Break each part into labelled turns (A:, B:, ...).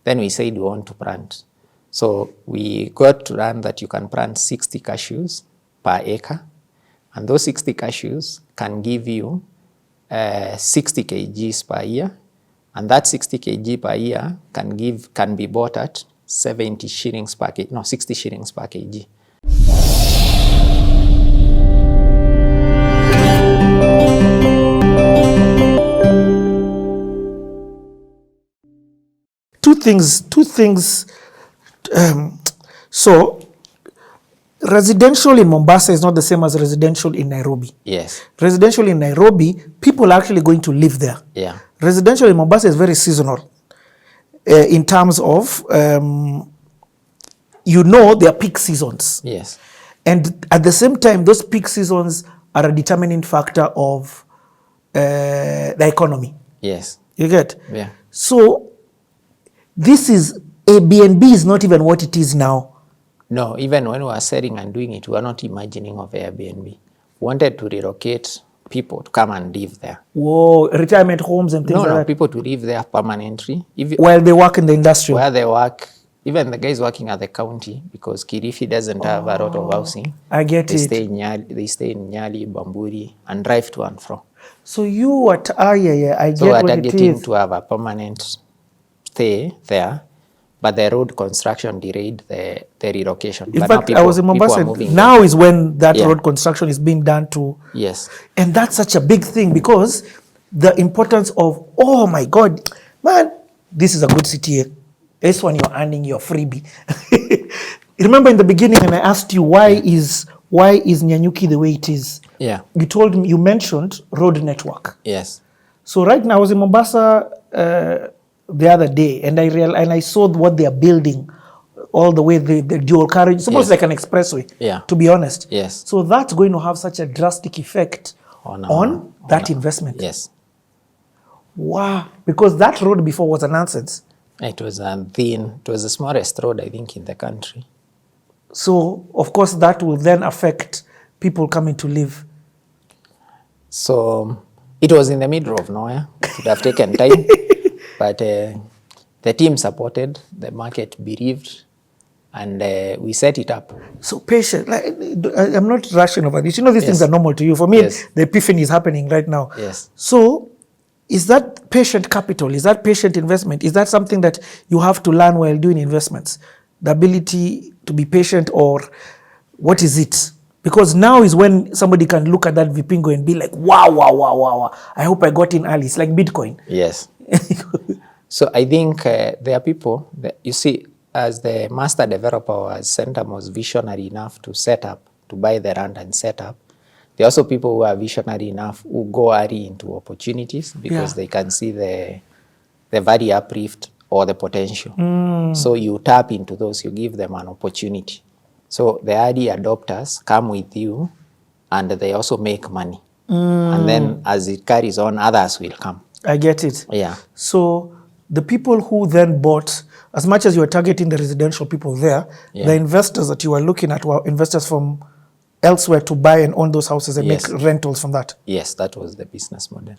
A: Then we said we want to plant. So we got to learn that you can plant 60 cashews per acre. And those 60 cashews can give you 60 kgs per year. And that 60 kg per year can be bought at 70 shillings per kg, no, 60 shillings per kg.
B: Two things. So residential in Mombasa is not the same as residential in Nairobi.
A: Yes.
B: Residential in Nairobi, people are actually going to live there.
A: Yeah.
B: Residential in Mombasa is very seasonal in terms of, their peak seasons.
A: Yes.
B: And at the same time, those peak seasons are a determining factor of the economy.
A: Yes.
B: You get?
A: Yeah.
B: So this is, Airbnb is not even what it is now.
A: No, even when we were selling and doing it, we were not imagining of Airbnb. We wanted to relocate people to come and live there.
B: Whoa, retirement homes and things like that?
A: No, people to live there permanently.
B: While they work in the industry?
A: Where they work, even the guys working at the county, because Kilifi doesn't have a lot of housing.
B: I get it.
A: They stay in Nyali, Bamburi, and drive to and from.
B: So you at I get what it is.
A: So we're targeting to have a permanent stay there, but the road construction delayed the relocation.
B: In
A: but
B: fact,
A: now
B: I was in Mombasa. Now is when that road construction is being done to.
A: Yes.
B: And that's such a big thing because the importance of, oh my God, man, this is a good city here. This one you're earning your freebie. Remember in the beginning when I asked you why is Nyanyuki the way it is?
A: Yeah.
B: You told me, you mentioned road network.
A: Yes.
B: So right now I was in Mombasa the other day and I saw what they are building all the way, the dual carriage. It's almost like an expressway, to be honest.
A: Yes.
B: So that's going to have such a drastic effect on that investment.
A: Yes.
B: Wow. Because that road before was a nonsense.
A: It was the smallest road, I think, in the country.
B: So, of course, that will then affect people coming to live.
A: So, it was in the middle of nowhere. It would have taken time. But the team supported, the market believed, and we set it up. So
B: patient, I'm not rushing over this. You know, these things are normal to you. For me, the epiphany is happening right now.
A: Yes.
B: So is that patient capital? Is that patient investment? Is that something that you have to learn while doing investments? The ability to be patient, or what is it? Because now is when somebody can look at that Vipingo and be like, wow. I hope I got in early. It's like Bitcoin.
A: Yes. So I think there are people that, you see, as the master developer, as Centum was visionary enough to set up, to buy the land and set up. There are also people who are visionary enough who go early into opportunities because they can see the value uplift or the potential. So you tap into those, you give them an opportunity. So the early adopters come with you and they also make money. And then as it carries on, others will come.
B: I get it.
A: Yeah.
B: So the people who then bought, as much as you were targeting the residential people there, the investors that you were looking at were investors from elsewhere to buy and own those houses and make rentals from that.
A: Yes, that was the business model.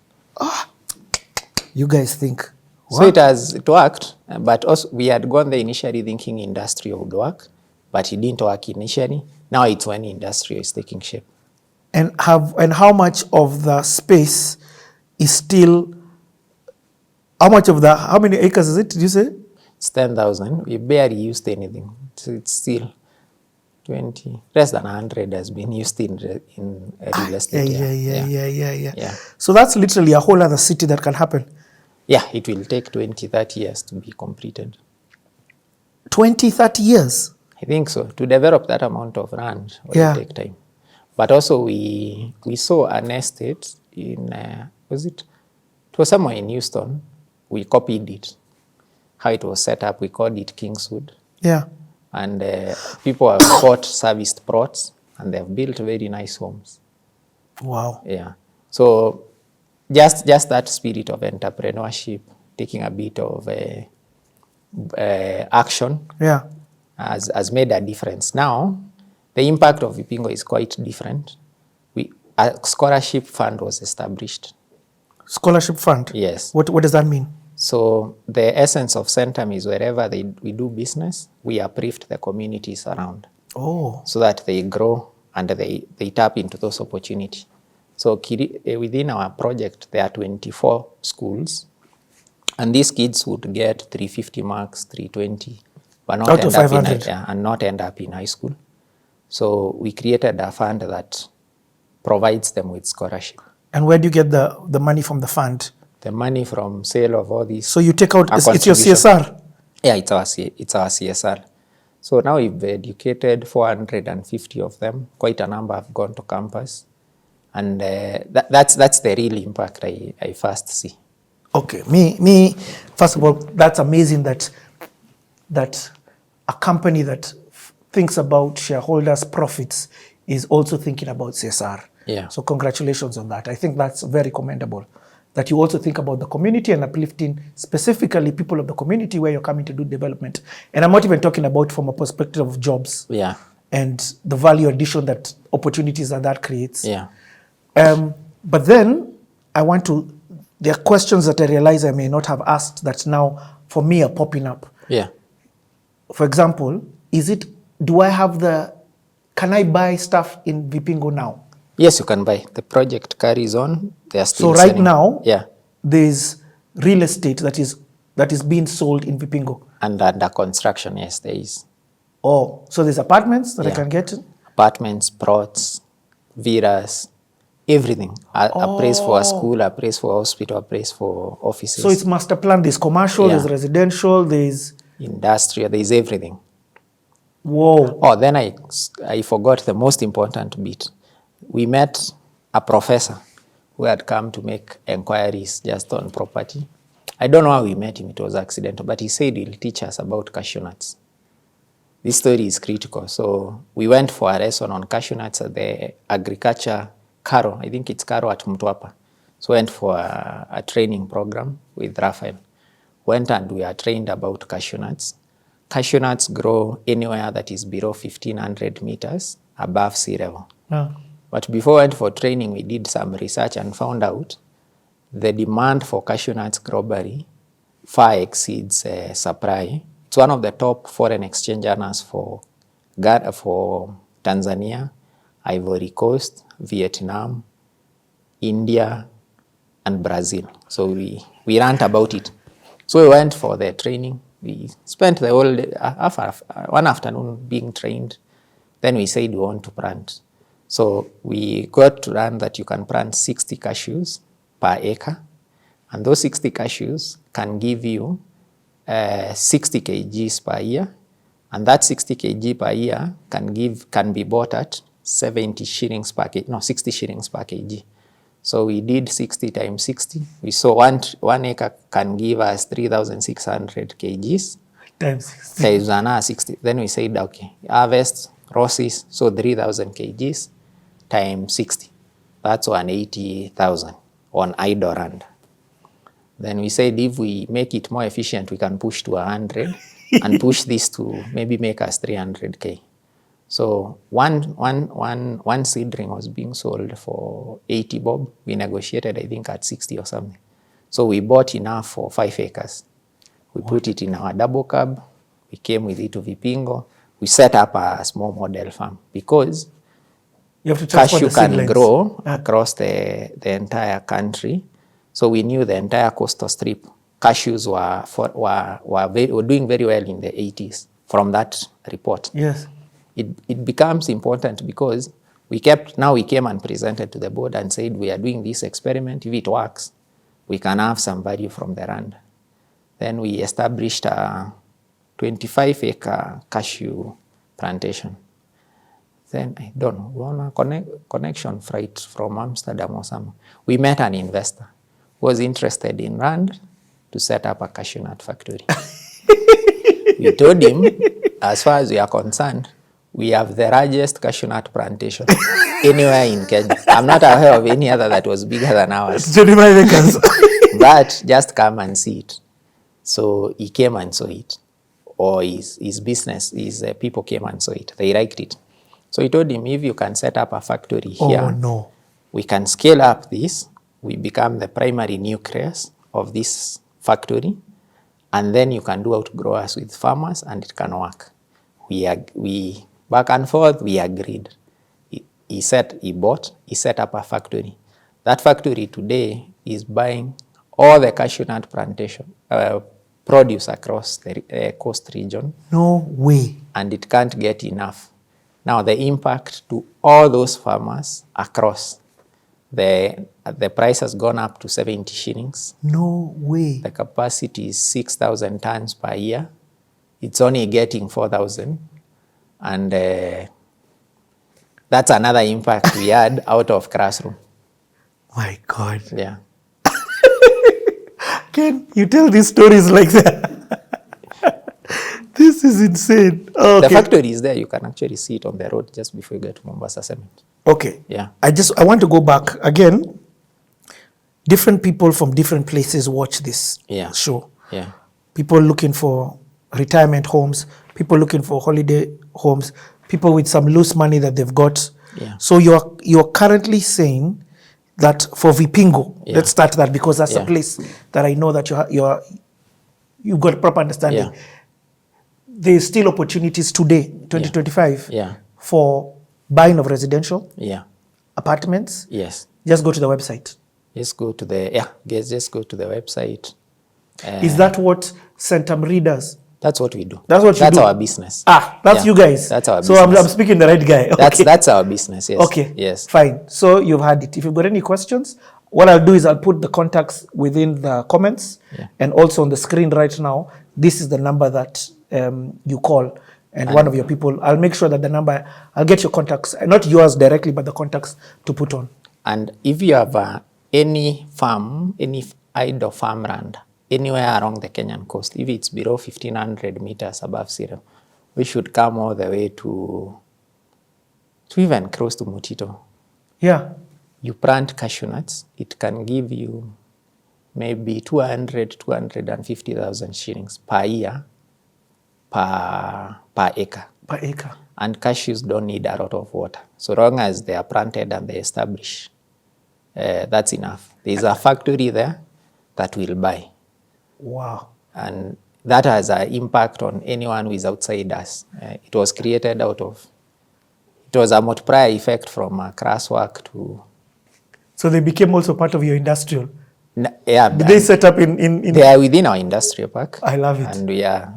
B: You guys think.
A: So it worked, but also we had gone there initially thinking industrial would work, but it didn't work initially. Now it's when industrial is taking shape.
B: And how much of the space is still, how many acres is it, did you say?
A: It's 10,000. We barely used anything. So it's still 20, less than 100 has been used in real estate.
B: Yeah. So that's literally a whole other city that can happen.
A: Yeah, it will take 20, 30 years to be completed.
B: 20, 30 years?
A: I think so. To develop that amount of land will take time. But also we saw an estate in, it was somewhere in Houston. We copied it. How it was set up, we called it Kingswood.
B: Yeah.
A: And people have bought serviced plots and they've built very nice homes.
B: Wow.
A: Yeah. So just that spirit of entrepreneurship, taking a bit of action has made a difference. Now, the impact of Vipingo is quite different. A scholarship fund was established.
B: Scholarship fund?
A: Yes.
B: What does that mean?
A: So the essence of Centum is wherever we do business, we uplift the communities around.
B: Oh.
A: So that they grow and they tap into those opportunities. So within our project, there are 24 schools, and these kids would get 350 marks, 320, but not
B: out of 500.
A: and not end up in high school. So we created a fund that provides them with scholarship.
B: And where do you get the money from the fund?
A: The money from sale of all these.
B: So you take out, it's your CSR?
A: Yeah, it's our CSR. So now we've educated 450 of them. Quite a number have gone to campus. And that's the real impact I first see.
B: Okay, me, first of all, that's amazing that a company that thinks about shareholders' profits is also thinking about CSR.
A: Yeah.
B: So congratulations on that. I think that's very commendable, that you also think about the community and uplifting specifically people of the community where you're coming to do development. And I'm not even talking about from a perspective of jobs.
A: Yeah.
B: And the value addition that opportunities that creates.
A: Yeah.
B: But then there are questions that I realize I may not have asked that now for me are popping up.
A: Yeah.
B: For example, can I buy stuff in Vipingo now?
A: Yes, you can buy. The project carries on. They are still
B: so right
A: selling.
B: now,
A: yeah,
B: there's real estate that is being sold in Vipingo.
A: And under construction, yes, there is.
B: Oh, so there's apartments that I can get?
A: Apartments, plots, villas, everything. A place for a school, a place for a hospital, a place for offices.
B: So it's master plan. There's commercial, there's residential, there's
A: industrial, there's everything.
B: Whoa.
A: Oh, then I forgot the most important bit. We met a professor who had come to make inquiries just on property. I don't know how we met him, it was accidental, but he said he'll teach us about cashew nuts. This story is critical. So we went for a lesson on cashew nuts at the agriculture Karo, I think it's Karo at Mtwapa. So went for a training program with Raphael. Went and we are trained about cashew nuts. Cashew nuts grow anywhere that is below 1,500 meters above sea level. But before we went for training, we did some research and found out the demand for cashew nuts globally far exceeds supply. It's one of the top foreign exchange earners for Tanzania, Ivory Coast, Vietnam, India, and Brazil. So we learned about it. So we went for the training. We spent the whole day, one afternoon being trained. Then we said we want to plant. So we got to learn that you can plant 60 cashews per acre. And those 60 cashews can give you 60 kgs per year. And that 60 kg per year can be bought at 60 shillings per kg. So we did 60 times 60. We saw one acre can give us 3,600 kgs.
B: Times 60.
A: Times another 60. Then we said, okay, harvest, roses, so 3,000 kgs times 60. That's 180,000 on idle land. Then we said if we make it more efficient, we can push to 100 and push this to maybe make us 300K. So one seedling was being sold for 80 bob. We negotiated, I think, at 60 or something. So we bought enough for 5 acres. We put it in our double cab. We came with it to Vipingo. We set up a small model farm because
B: you have to
A: cashew can grow across the entire country. So we knew the entire coastal strip. Cashews were doing very well in the 80s from that report.
B: Yes.
A: It becomes important because we came and presented to the board and said, we are doing this experiment. If it works, we can have some value from the land. Then we established a 25-acre cashew plantation. Then, I don't know, we on a connection flight from Amsterdam or something. We met an investor who was interested in land to set up a cashew nut factory. We told him, as far as we are concerned, we have the largest cashew nut plantation anywhere in Kenya. I'm not aware of any other that was bigger than ours.
B: 25 acres.
A: But just come and see it. So he came and saw it. Or his business, his people came and saw it. They liked it. So he told him, if you can set up a factory here, we can scale up this. We become the primary nucleus of this factory, and then you can do outgrowers with farmers, and it can work. We back and forth, we agreed. He set up a factory. That factory today is buying all the cashew nut plantation produce across the coast region.
B: No way.
A: And it can't get enough. Now the impact to all those farmers across, the price has gone up to 70 shillings.
B: No way.
A: The capacity is 6,000 tons per year. It's only getting 4,000. And that's another impact we had out of classroom.
B: My God.
A: Yeah.
B: Ken, you tell these stories like that. This is insane. Okay.
A: The factory is there. You can actually see it on the road just before you get to Mombasa Cement.
B: Okay.
A: Yeah.
B: I want to go back again. Different people from different places watch this show.
A: Yeah.
B: People looking for retirement homes, people looking for holiday homes, people with some loose money that they've got.
A: Yeah.
B: So you're currently saying that for Vipingo, let's start that because that's a place that I know that you've got a proper understanding.
A: Yeah.
B: There's still opportunities today, 2025, for buying of residential apartments.
A: Yes.
B: Just go to the website.
A: Just go to the website.
B: Is that what Centum RE does?
A: That's what we do.
B: That's what you do?
A: That's our business.
B: That's you guys.
A: That's our
B: so
A: business.
B: I'm speaking the right guy. Okay.
A: That's our business, yes.
B: Okay.
A: Yes.
B: Fine. So you've had it. If you've got any questions, what I'll do is I'll put the contacts within the comments and also on the screen right now. This is the number that you call and one of your people. I'll make sure that the number, I'll get your contacts, not yours directly, but the contacts to put on.
A: And if you have any farm, any idle farmland, anywhere along the Kenyan coast, if it's below 1,500 meters above zero, we should come all the way to even close to Mutito.
B: Yeah.
A: You plant cashew nuts, it can give you maybe 250,000 shillings per year per acre.
B: Per acre.
A: And cashews don't need a lot of water. So long as they are planted and they establish, that's enough. There's a factory there that will buy.
B: Wow.
A: And that has an impact on anyone who is outside us. It was created it was a multiplier effect from class work to...
B: So they became also part of your industrial?
A: Yeah.
B: Did they set up in...
A: They are within our industrial park.
B: I love it.
A: And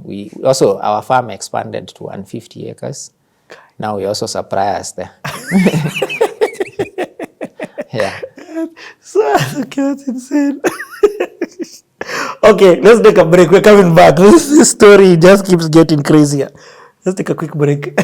A: we also, our farm expanded to 150 acres. Now we also supply us there. Yeah.
B: So, okay, that's insane. Okay, let's take a break. We're coming back. This story just keeps getting crazier. Let's take a quick break.